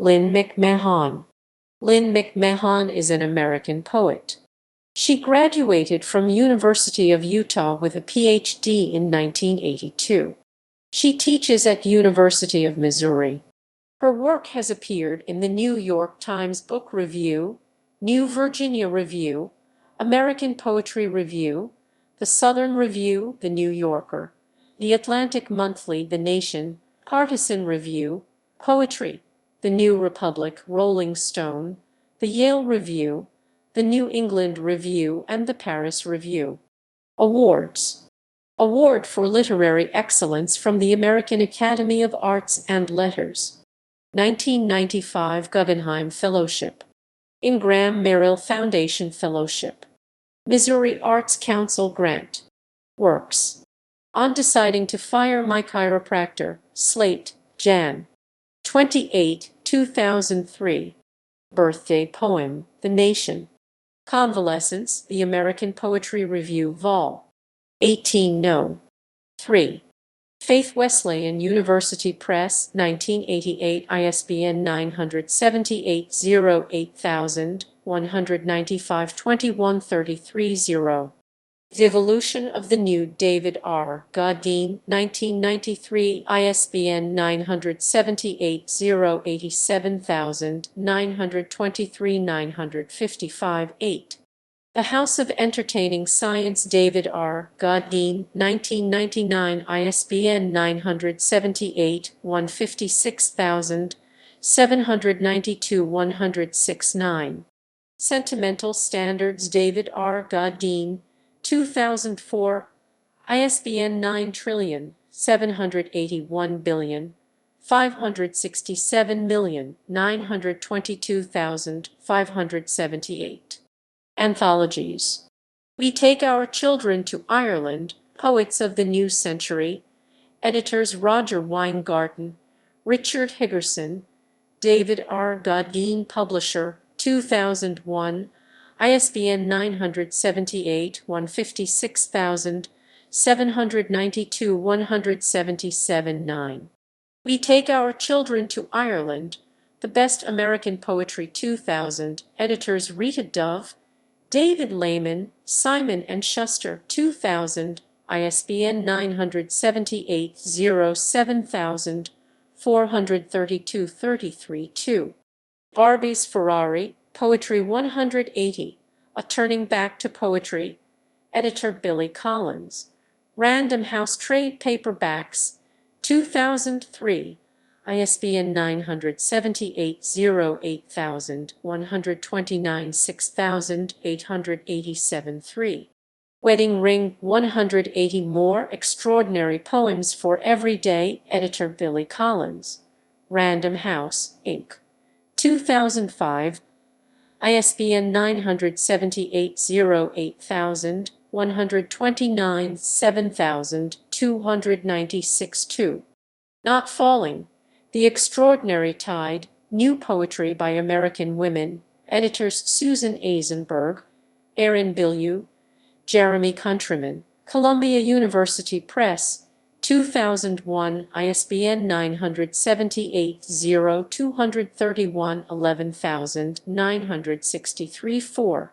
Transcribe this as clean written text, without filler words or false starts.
Lynne McMahon. Lynne McMahon is an American poet. She graduated from University of Utah with a PhD in 1982. She teaches at University of Missouri. Her work has appeared in the New York Times Book Review, New Virginia Review, American Poetry Review, the Southern Review, The New Yorker, The Atlantic Monthly, The Nation, Partisan Review, Poetry, The New Republic, Rolling Stone, the Yale Review, the New England Review, and the Paris Review. Awards. Award for Literary Excellence from the American Academy of Arts and Letters. 1995 Guggenheim Fellowship. Ingram Merrill Foundation Fellowship. Missouri Arts Council Grant. Works. On Deciding to Fire My Chiropractor, Slate, Jan. 28, 2003. Birthday Poem, The Nation. Convalescence, The American Poetry Review, Vol. 18 No. 3. Faith Wesleyan University Press, 1988, ISBN 978-08195 2133-0. Devolution of the New David R. Godine, 1993, ISBN 978-087,923-955-8. The House of Entertaining Science, David R. Godine, 1999, ISBN 978-156,792-106-9. Sentimental Standards, David R. Godine, 2004, ISBN 9781567922578. Anthologies. We Take Our Children to Ireland, Poets of the New Century. Editors Roger Weingarten, Richard Higgerson, David R. Godine. Publisher, 2001, ISBN 978-156,792-177-9. We Take Our Children to Ireland, The Best American Poetry 2000. Editors Rita Dove, David Lehman, Simon & Schuster, 2000, ISBN 978-07432-33-2. Barbies Ferrari, Poetry 180, A Turning Back to Poetry. Editor Billy Collins. Random House Trade Paperbacks, 2003. ISBN 978-08129-6887-3. Wedding Ring, 180 More Extraordinary Poems for Every Day. Editor Billy Collins. Random House, Inc. 2005. ISBN 978-0808129-7296-2. Not Falling. The Extraordinary Tide, New Poetry by American Women. Editors Susan Eisenberg, Erin Bilyeu, Jeremy Countryman. Columbia University Press, 2001, ISBN 978-0-231-11963-4.